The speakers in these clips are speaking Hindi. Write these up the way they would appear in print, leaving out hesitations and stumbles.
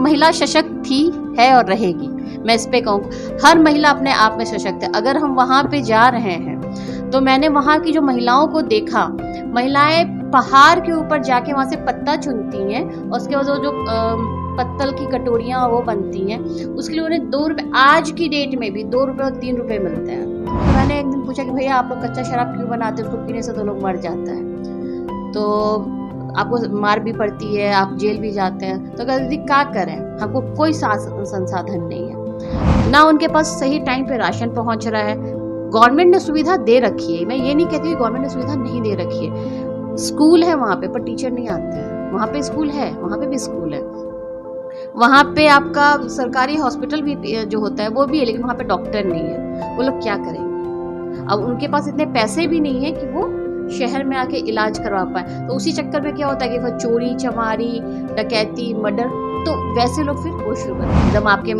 महिला सशक्त थी, है और रहेगी। मैं इस पे कहूँ, हर महिला अपने आप में सशक्त है। अगर हम वहाँ पे जा रहे हैं तो मैंने वहाँ की जो महिलाओं को देखा, महिलाएं पहाड़ के ऊपर जाके वहाँ से पत्ता चुनती हैं और उसके बाद वो जो पत्तल की कटोरियाँ वो बनती हैं, उसके लिए उन्हें 2 रुपये, आज की डेट में भी 2 रुपये और 3 रुपये मिलते हैं। तो मैंने एक दिन पूछा कि भैया आप लोग कच्चा शराब क्यों बनाते हैं, उसको पीने से तो लोग मर जाता है, तो आपको मार भी पड़ती है, आप जेल भी जाते हैं। तो कहते दीदी क्या करें, हमको कोई संसाधन नहीं है, ना उनके पास सही टाइम पे राशन पहुंच रहा है। गवर्नमेंट ने सुविधा दे रखी है, मैं ये नहीं कहती कि गवर्नमेंट ने सुविधा नहीं दे रखी है। स्कूल है वहाँ पे पर टीचर नहीं आते हैं। वहाँ पे स्कूल है, वहाँ पे भी स्कूल है। वहाँ पे आपका सरकारी हॉस्पिटल भी जो होता है वो भी है, लेकिन वहाँ पे डॉक्टर नहीं है। वो लोग क्या करेंगे? अब उनके पास इतने पैसे भी नहीं है कि वो शहर में आके इलाज करवा पाए। तो उसी चक्कर में क्या होता है कि वो चोरी चमारी, डकैती, मर्डर, तो वैसे लोग फिर वो शुरू करते हैं। एकदम आपके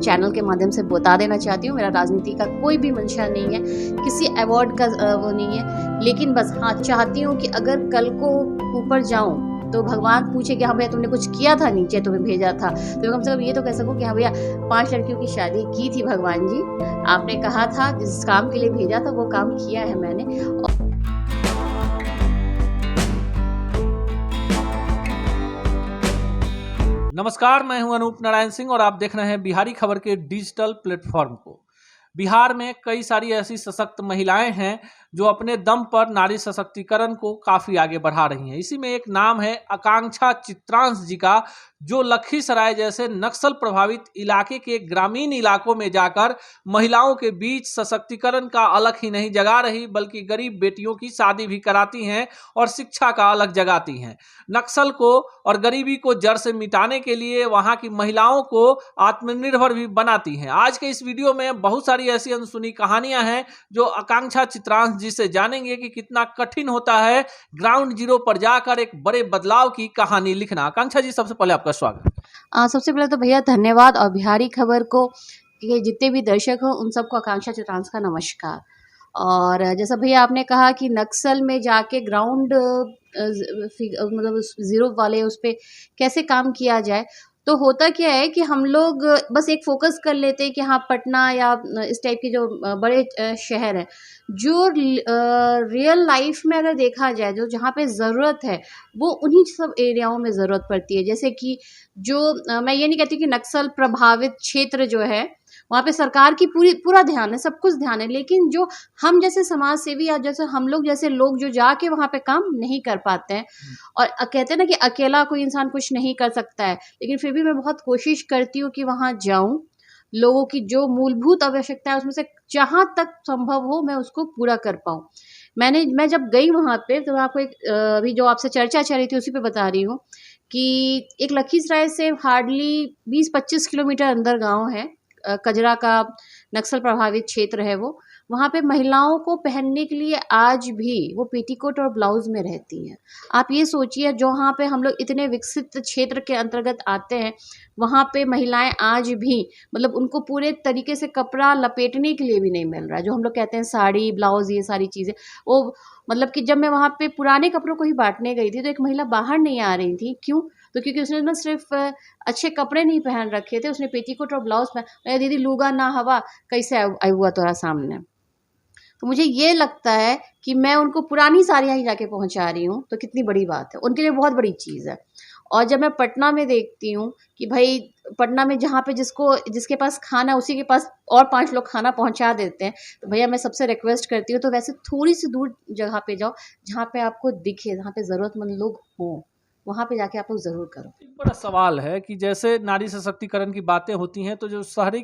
चैनल के माध्यम से बता देना चाहती हूँ, मेरा राजनीति का कोई भी मंशा नहीं है, किसी अवार्ड का वो नहीं है, लेकिन बस हाँ चाहती हूँ कि अगर कल को ऊपर जाऊँ तो भगवान पूछे कि हाँ भैया तुमने कुछ किया था, नीचे तुम्हें भेजा था, तो कम से कम ये तो कह सकूँ कि हाँ भैया 5 लड़कियों की शादी की थी भगवान जी, आपने कहा था जिस काम के लिए भेजा था वो काम किया है मैंने। नमस्कार, मैं हूं अनूप नारायण सिंह और आप देख रहे हैं बिहारी खबर के डिजिटल प्लेटफॉर्म को। बिहार में कई सारी ऐसी सशक्त महिलाएं हैं जो अपने दम पर नारी सशक्तिकरण को काफ़ी आगे बढ़ा रही हैं। इसी में एक नाम है आकांक्षा चित्रांश जी का, जो लखीसराय जैसे नक्सल प्रभावित इलाके के ग्रामीण इलाकों में जाकर महिलाओं के बीच सशक्तिकरण का अलग ही नहीं जगा रही, बल्कि गरीब बेटियों की शादी भी कराती हैं और शिक्षा का अलग जगाती हैं। नक्सल को और गरीबी को जड़ से मिटाने के लिए वहां की महिलाओं को आत्मनिर्भर भी बनाती हैं। आज के इस वीडियो में बहुत सारी ऐसी अनसुनी कहानियां हैं जो आकांक्षा चित्रांश जी से जानेंगे कि कितना कठिन होता है ग्राउंड जीरो पर जाकर एक बड़े बदलाव की कहानी लिखना। आकांक्षा जी, सबसे पहले आपका स्वागत। सबसे पहले तो भैया धन्यवाद, और बिहारी खबर को के जितने भी दर्शक हो उन सबको आकांक्षा चित्रांश का नमस्कार। और जैसा भैया आपने कहा कि नक्सल में जाके ग्राउंड मतलब जीरो वाले उस पर कैसे काम किया जाए, तो होता क्या है कि हम लोग बस एक फोकस कर लेते हैं कि हाँ पटना या इस टाइप के जो बड़े शहर हैं, जो रियल लाइफ में अगर देखा जाए जो जहाँ पे ज़रूरत है वो उन्हीं सब एरियाओं में ज़रूरत पड़ती है। जैसे कि जो मैं ये नहीं कहती कि नक्सल प्रभावित क्षेत्र जो है वहाँ पे सरकार की पूरा ध्यान है, सब कुछ ध्यान है, लेकिन जो हम जैसे समाज सेवी या जैसे हम लोग जैसे लोग जो जाके वहाँ पे काम नहीं कर पाते हैं, और कहते हैं ना कि अकेला कोई इंसान कुछ नहीं कर सकता है, लेकिन फिर भी मैं बहुत कोशिश करती हूँ कि वहाँ जाऊँ, लोगों की जो मूलभूत आवश्यकता है उसमें से जहाँ तक संभव हो मैं उसको पूरा कर पाऊँ। मैं जब गई वहाँ पे तो मैं आपको एक अभी जो आपसे चर्चा चल रही थी उसी पे बता रही हूँ कि एक लखीसराय से हार्डली 20-25 किलोमीटर अंदर गांव है, कजरा का नक्सल प्रभावित क्षेत्र है वो। वहाँ पे महिलाओं को पहनने के लिए आज भी वो पेटीकोट और ब्लाउज में रहती हैं। आप ये सोचिए, जो वहाँ पे हम लोग इतने विकसित क्षेत्र के अंतर्गत आते हैं, वहाँ पे महिलाएं आज भी मतलब उनको पूरे तरीके से कपड़ा लपेटने के लिए भी नहीं मिल रहा है। जो हम लोग कहते हैं साड़ी ब्लाउज ये सारी चीज़ें, वो मतलब कि जब मैं वहाँ पे पुराने कपड़ों को ही बांटने गई थी तो एक महिला बाहर नहीं आ रही थी। क्यों? तो क्योंकि उसने ना सिर्फ अच्छे कपड़े नहीं पहन रखे थे, उसने पेटीकोट और ब्लाउज पहन। दीदी लूगा ना हवा कैसे आई हुआ तोरा सामने। तो मुझे ये लगता है कि मैं उनको पुरानी साड़ियाँ ही जाके पहुंचा रही हूँ, तो कितनी बड़ी बात है, उनके लिए बहुत बड़ी चीज़ है। और जब मैं पटना में देखती हूँ कि भाई पटना में जहाँ पे जिसके पास खाना उसी के पास और 5 लोग खाना पहुंचा देते हैं, तो भैया मैं सबसे रिक्वेस्ट करती हूँ तो वैसे थोड़ी सी दूर जगह पे जाओ जहाँ पे आपको दिखे, जहाँ पे ज़रूरतमंद लोग हों, वहाँ पे जाके आप लोग ज़रूर करो। एक बड़ा सवाल है कि जैसे नारी सशक्तिकरण की बातें होती हैं तो जो शहर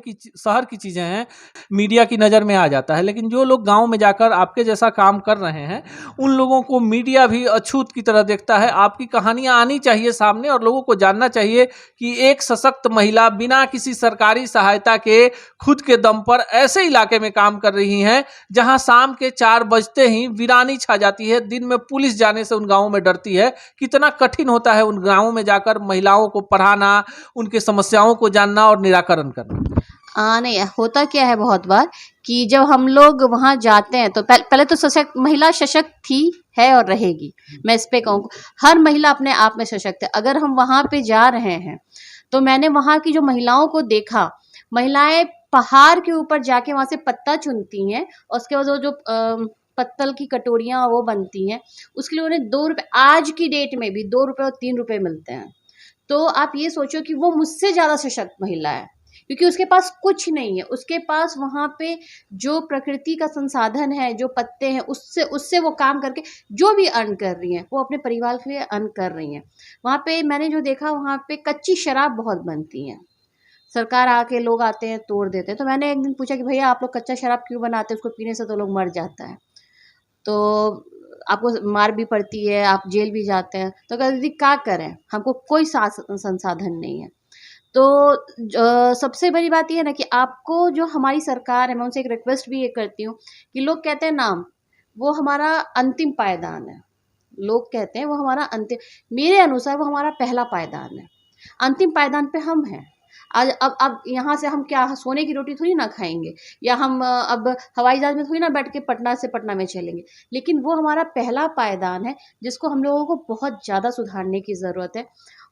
की चीज़ें हैं मीडिया की नज़र में आ जाता है, लेकिन जो लोग गांव में जाकर आपके जैसा काम कर रहे हैं उन लोगों को मीडिया भी अछूत की तरह देखता है। आपकी कहानियां आनी चाहिए सामने और लोगों को जानना चाहिए कि एक सशक्त महिला बिना किसी सरकारी सहायता के खुद के दम पर ऐसे इलाके में काम कर रही हैं जहाँ शाम के 4 बजते ही वीरानी छा जाती है, दिन में पुलिस जाने से उन गाँवों में डरती है। कितना कठिन होता है उन गांवों में जाकर महिलाओं को पढ़ाना, उनके समस्याओं को जानना और निराकरण करना। नहीं होता क्या है बहुत बार कि जब हम लोग वहाँ जाते हैं तो पहले तो महिला सशक्त थी, है और रहेगी। मैं इस पे कहूँ, हर महिला अपने आप में सशक्त है। अगर हम वहाँ पे जा रहे हैं तो मैंने वहाँ की जो महिलाओं को देखा, महिलाएं पहाड़ के ऊपर जाके वहाँ से पत्ता चुनती हैं और उसके बाद वो जो पत्तल की कटोरियाँ वो बनती हैं, उसके लिए उन्हें 2 रुपए, आज की डेट में भी 2 रुपए और 3 रुपए मिलते हैं। तो आप ये सोचो कि वो मुझसे ज़्यादा सशक्त महिला है, क्योंकि उसके पास कुछ नहीं है, उसके पास वहाँ पे जो प्रकृति का संसाधन है, जो पत्ते हैं, उससे उससे वो काम करके जो भी अर्न कर रही हैं, वो अपने परिवार के लिए अर्न कर रही हैं। वहाँ पे मैंने जो देखा, वहाँ पे कच्ची शराब बहुत बनती है, सरकार आके लोग आते हैं तोड़ देते हैं। तो मैंने एक दिन पूछा कि भैया आप लोग कच्चा शराब क्यों बनाते हैं, उसको पीने से तो लोग मर जाता है, तो आपको मार भी पड़ती है, आप जेल भी जाते हैं। तो कहते दीदी क्या करें, हमको कोई संसाधन नहीं है। तो सबसे बड़ी बात ये है ना कि आपको जो हमारी सरकार है, मैं उनसे एक रिक्वेस्ट भी ये करती हूँ कि लोग कहते हैं ना वो हमारा अंतिम पायदान है, लोग कहते हैं वो हमारा अंतिम, मेरे अनुसार वो हमारा पहला पायदान है। अंतिम पायदान पे हम हैं। आज अब यहाँ से हम क्या सोने की रोटी थोड़ी ना खाएंगे, या हम अब हवाई जहाज में थोड़ी ना बैठ के पटना से पटना में चलेंगे, लेकिन वो हमारा पहला पायदान है जिसको हम लोगों को बहुत ज़्यादा सुधारने की ज़रूरत है।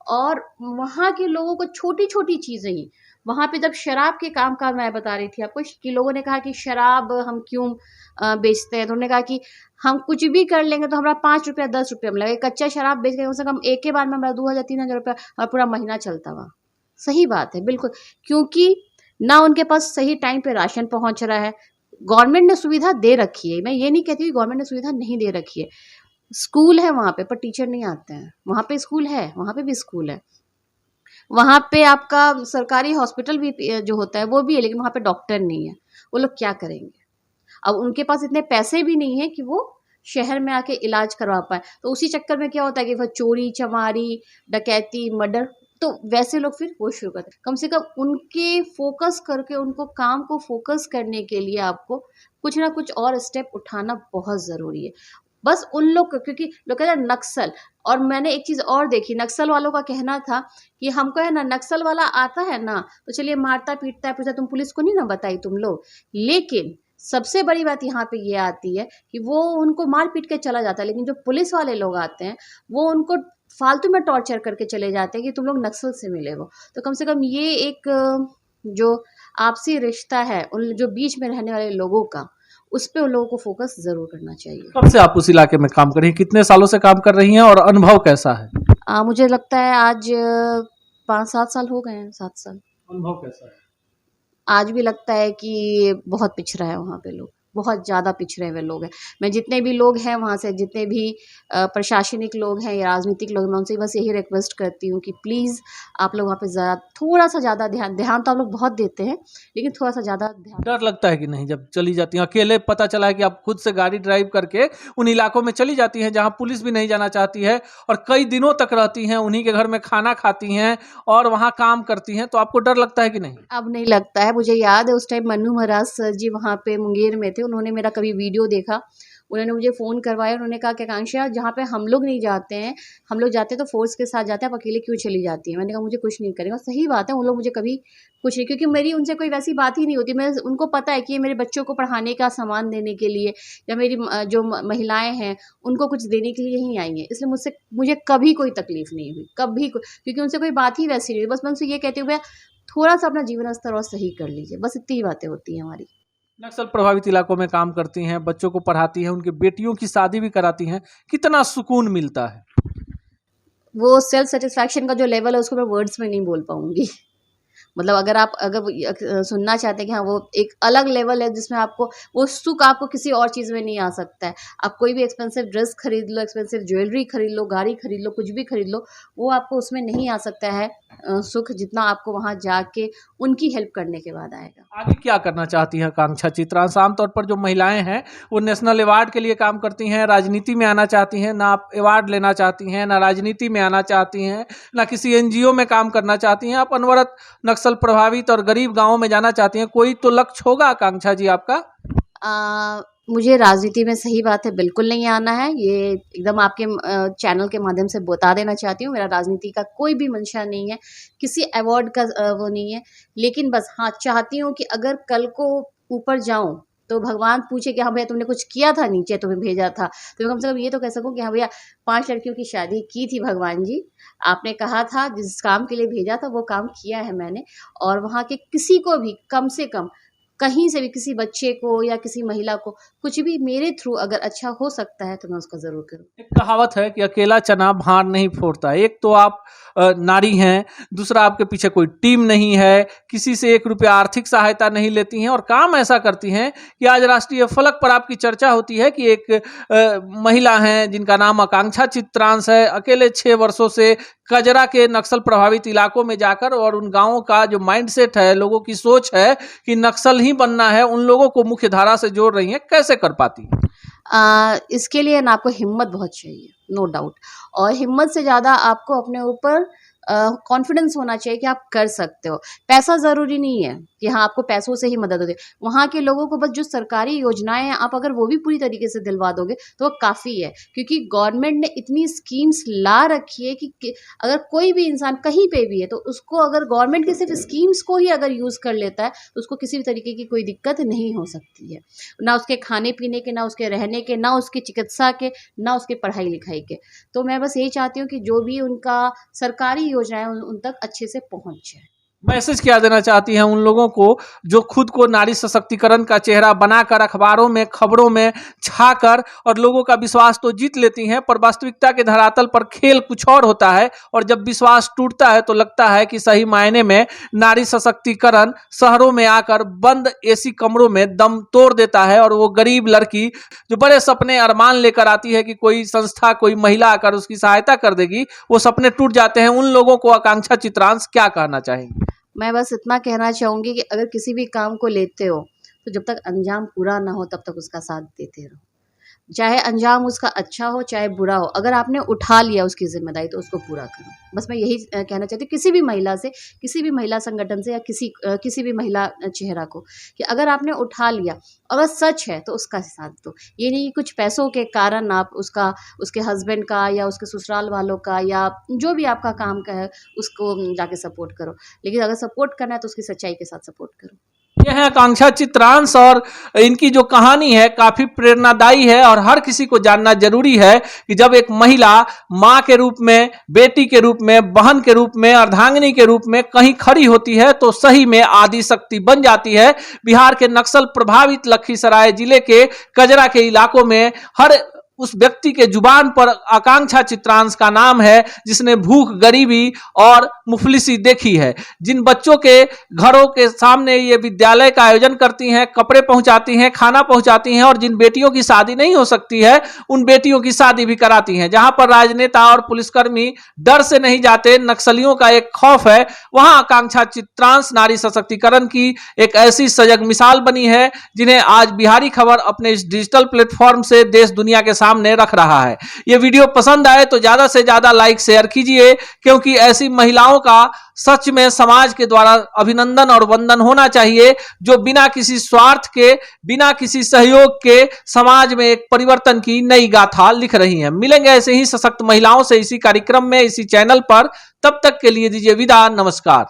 और वहाँ के लोगों को छोटी छोटी चीज़ें ही, वहाँ पे जब शराब के काम का मैं बता रही थी आपको कि लोगों ने कहा कि शराब हम क्यों बेचते हैं, तो उन्होंने कहा कि हम कुछ भी कर लेंगे तो हमारा 5 रुपया 10 रुपया मिलेगा, कच्चा शराब बेच के कम से कम एक ही बार में हमारा 2000-3000 रुपया हमारा पूरा महीना चलता हुआ। सही बात है, बिल्कुल, क्योंकि ना उनके पास सही टाइम पे राशन पहुंच रहा है। गवर्नमेंट ने सुविधा दे रखी है, मैं ये नहीं कहती कि गवर्नमेंट ने सुविधा नहीं दे रखी है, स्कूल है वहाँ पे पर टीचर नहीं आते हैं, वहाँ पे स्कूल है, वहाँ पे भी स्कूल है, वहाँ पे आपका सरकारी हॉस्पिटल भी जो होता है वो भी है, लेकिन वहाँ पे डॉक्टर नहीं है। वो लोग क्या करेंगे? अब उनके पास इतने पैसे भी नहीं है कि वो शहर में आके इलाज करवा पाए, तो उसी चक्कर में क्या होता है कि वो चोरी चमारी डकैती मर्डर, तो वैसे लोग फिर वो शुरू करते हैं। कम से कम उनके फोकस करके, उनको काम को फोकस करने के लिए आपको कुछ ना कुछ और स्टेप उठाना बहुत ज़रूरी है। बस उन लोग को, क्योंकि लोग कहते हैं नक्सल, और मैंने एक चीज़ और देखी, नक्सल वालों का कहना था कि हमको है ना नक्सल वाला आता है ना तो चलिए मारता पीटता है, पूछता तुम पुलिस को नहीं ना बताई तुम लोग, लेकिन सबसे बड़ी बात यहाँ पे ये आती है कि वो उनको मार पीट के चला जाता है, लेकिन जो पुलिस वाले लोग आते हैं वो उनको फालतू में टॉर्चर करके चले जाते हैं कि तुम लोग नक्सल से मिले हो। तो कम से कम ये एक जो आपसी रिश्ता है उन जो बीच में रहने वाले लोगों का, उस पे उन लोगों को फोकस जरूर करना चाहिए। कब से आप उस इलाके में काम कर रही हैं, कितने सालों से काम कर रही हैं और अनुभव कैसा है? मुझे लगता है आज 5-7 साल हो गए हैं, 7 साल। अनुभव कैसा है? आज भी लगता है कि बहुत पिछड़ा है वहाँ पे लोग, बहुत ज़्यादा पिछड़े हुए लोग हैं। मैं जितने भी लोग हैं वहाँ से, जितने भी प्रशासनिक लोग हैं या राजनीतिक लोग, मैं उनसे बस यही रिक्वेस्ट करती हूँ कि प्लीज़ आप लोग वहाँ पे थोड़ा सा ज़्यादा ध्यान तो आप लोग बहुत देते हैं, लेकिन थोड़ा सा ज़्यादा ध्यान। डर लगता है कि नहीं जब चली जाती हैं अकेले? पता चला है कि आप खुद से गाड़ी ड्राइव करके उन इलाकों में चली जाती हैं जहाँ पुलिस भी नहीं जाना चाहती है, और कई दिनों तक रहती हैं, उन्हीं के घर में खाना खाती हैं और वहाँ काम करती हैं, तो आपको डर लगता है कि नहीं? अब नहीं लगता है। मुझे याद है उस टाइम मन्नू महाराज सर जी वहाँ पे मुंगेर में थे, उन्होंने मेरा कभी वीडियो देखा, उन्होंने मुझे फ़ोन करवाया, उन्होंने कहा कि आकांक्षा जहाँ पे हम लोग नहीं जाते हैं, हम लोग जाते हैं तो फोर्स के साथ जाते हैं, आप अकेले क्यों चली जाती हैं? मैंने कहा मुझे कुछ नहीं करेगा। सही बात है, उन लोग मुझे कभी कुछ नहीं, क्योंकि मेरी उनसे कोई वैसी बात ही नहीं होती। मैं उनको पता है कि ये मेरे बच्चों को पढ़ाने का सामान देने के लिए, या मेरी जो महिलाएँ हैं उनको कुछ देने के लिए ही आई हैं, इसलिए मुझे कभी कोई तकलीफ़ नहीं हुई, कभी क्योंकि उनसे कोई बात ही वैसी नहीं हुई। बस मैं उनसे ये कहती हूँ भैया थोड़ा सा अपना जीवन स्तर और सही कर लीजिए, बस इतनी ही बातें होती हैं हमारी। नक्सल प्रभावित इलाकों में काम करती हैं, बच्चों को पढ़ाती हैं, उनकी बेटियों की शादी भी कराती हैं, कितना सुकून मिलता है? वो सेल्फ सेटिस्फैक्शन का जो लेवल है उसको मैं वर्ड्स में नहीं बोल पाऊँगी। मतलब अगर सुनना चाहते हैं कि हाँ वो एक अलग लेवल है जिसमें आपको वो सुख आपको किसी और चीज़ में नहीं आ सकता है। आप कोई भी एक्सपेंसिव ड्रेस खरीद लो, एक्सपेंसिव ज्वेलरी खरीद लो, गाड़ी खरीद लो, कुछ भी खरीद लो, वो आपको उसमें नहीं आ सकता है सुख, जितना आपको वहाँ जाके उनकी हेल्प करने के बाद आएगा। आगे क्या करना चाहती हैं आकांक्षा चित्रांश? आमतौर पर जो महिलाएं हैं वो नेशनल अवार्ड के लिए काम करती हैं, राजनीति में आना चाहती हैं, ना आप अवार्ड लेना चाहती हैं, ना राजनीति में आना चाहती हैं, ना किसी एनजीओ में काम करना चाहती हैं, आप अनवरत नक्सल प्रभावित और गरीब गाँवों में जाना चाहती हैं। कोई तो लक्ष्य होगा आकांक्षा जी आपका? मुझे राजनीति में, सही बात है, बिल्कुल नहीं आना है, ये एकदम आपके चैनल के माध्यम से बता देना चाहती हूँ। मेरा राजनीति का कोई भी मंशा नहीं है, किसी अवार्ड का वो नहीं है, लेकिन बस हाँ चाहती हूँ कि अगर कल को ऊपर जाऊँ तो भगवान पूछे कि हाँ भैया तुमने कुछ किया था नीचे, तुम्हें भेजा था, तो मैं कम से कम ये तो कह सकूँ कि हाँ भैया 5 लड़कियों की शादी की थी भगवान जी। आपने कहा था जिस काम के लिए भेजा था वो काम किया है मैंने, और वहाँ के किसी को भी कम से कम कहीं से भी किसी बच्चे को या किसी महिला को कुछ भी मेरे थ्रू अगर अच्छा हो सकता है तो मैं उसका ज़रूर करूँ। एक कहावत है कि अकेला चना भार नहीं फोड़ता। एक तो आप नारी हैं, दूसरा आपके पीछे कोई टीम नहीं है, किसी से 1 रुपया आर्थिक सहायता नहीं लेती हैं और काम ऐसा करती हैं कि आज राष्ट्रीय फलक पर आपकी चर्चा होती है कि एक महिला हैं जिनका नाम आकांक्षा चित्रांश है, अकेले 6 वर्षों से कजरा के नक्सल प्रभावित इलाकों में जाकर और उन गांवों का जो माइंडसेट है, लोगों की सोच है कि नक्सल ही बनना है, उन लोगों को मुख्य धारा से जोड़ रही हैं। कैसे कर पाती हैं? इसके लिए ना आपको हिम्मत बहुत चाहिए, नो डाउट, और हिम्मत से ज़्यादा आपको अपने ऊपर कॉन्फिडेंस होना चाहिए कि आप कर सकते हो। पैसा ज़रूरी नहीं है कि हाँ आपको पैसों से ही मदद होती है। वहाँ के लोगों को बस जो सरकारी योजनाएं हैं आप अगर वो भी पूरी तरीके से दिलवा दोगे तो वो काफ़ी है, क्योंकि गवर्नमेंट ने इतनी स्कीम्स ला रखी है कि अगर कोई भी इंसान कहीं पे भी है तो उसको अगर गवर्नमेंट की सिर्फ स्कीम्स को ही अगर यूज़ कर लेता है तो उसको किसी भी तरीके की कोई दिक्कत नहीं हो सकती है, ना उसके खाने पीने के, ना उसके रहने के, ना उसकी चिकित्सा के, ना उसके पढ़ाई लिखाई के। तो मैं बस यही चाहती हूँ कि जो भी उनका सरकारी योजनाएं उन तक अच्छे से पहुंच जाए। मैसेज क्या देना चाहती हैं उन लोगों को जो खुद को नारी सशक्तिकरण का चेहरा बनाकर अखबारों में, खबरों में छाकर और लोगों का विश्वास तो जीत लेती हैं, पर वास्तविकता के धरातल पर खेल कुछ और होता है और जब विश्वास टूटता है तो लगता है कि सही मायने में नारी सशक्तिकरण शहरों में आकर बंद एसी कमरों में दम तोड़ देता है और वो गरीब लड़की जो बड़े सपने अरमान लेकर आती है कि कोई संस्था, कोई महिला आकर उसकी सहायता कर देगी, वो सपने टूट जाते हैं। उन लोगों को आकांक्षा चित्रांश क्या कहना चाहेंगे? मैं बस इतना कहना चाहूँगी कि अगर किसी भी काम को लेते हो तो जब तक अंजाम पूरा ना हो तब तक उसका साथ देते रहो, चाहे अंजाम उसका अच्छा हो चाहे बुरा हो। अगर आपने उठा लिया उसकी जिम्मेदारी तो उसको पूरा करो। बस मैं यही कहना चाहती हूँ किसी भी महिला से, किसी भी महिला संगठन से या किसी भी महिला चेहरा को, कि अगर आपने उठा लिया, अगर सच है तो उसका साथ दो। ये नहीं कि कुछ पैसों के कारण आप उसके हस्बैंड का या उसके ससुराल वालों का या जो भी आपका काम का है उसको जाके सपोर्ट करो, लेकिन अगर सपोर्ट करना है तो उसकी सच्चाई के साथ सपोर्ट करो। यह है आकांक्षा चित्रांश और इनकी जो कहानी है काफी प्रेरणादायी है और हर किसी को जानना जरूरी है कि जब एक महिला मां के रूप में, बेटी के रूप में, बहन के रूप में, अर्धांगिनी के रूप में कहीं खड़ी होती है तो सही में आदि शक्ति बन जाती है। बिहार के नक्सल प्रभावित लखीसराय जिले के कजरा के इलाकों में हर उस व्यक्ति के जुबान पर आकांक्षा चित्रांश का नाम है जिसने भूख, गरीबी और मुफलिसी देखी है। जिन बच्चों के घरों के सामने ये विद्यालय का आयोजन करती हैं, कपड़े पहुंचाती हैं, खाना पहुंचाती हैं और जिन बेटियों की शादी नहीं हो सकती है उन बेटियों की शादी भी कराती हैं। जहां पर राजनेता और पुलिसकर्मी डर से नहीं जाते, नक्सलियों का एक खौफ है, वहां आकांक्षा चित्रांश नारी सशक्तिकरण की एक ऐसी सजग मिसाल बनी है जिन्हें आज बिहारी खबर अपने इस डिजिटल प्लेटफॉर्म से देश दुनिया के सामने रख रहा है। ये वीडियो पसंद आए तो ज्यादा से ज्यादा लाइक शेयर कीजिए, क्योंकि ऐसी महिलाओं का सच में समाज के द्वारा अभिनंदन और वंदन होना चाहिए जो बिना किसी स्वार्थ के, बिना किसी सहयोग के समाज में एक परिवर्तन की नई गाथा लिख रही हैं। मिलेंगे ऐसे ही सशक्त महिलाओं से इसी कार्यक्रम में, इसी चैनल पर। तब तक के लिए दीजिए विदा, नमस्कार।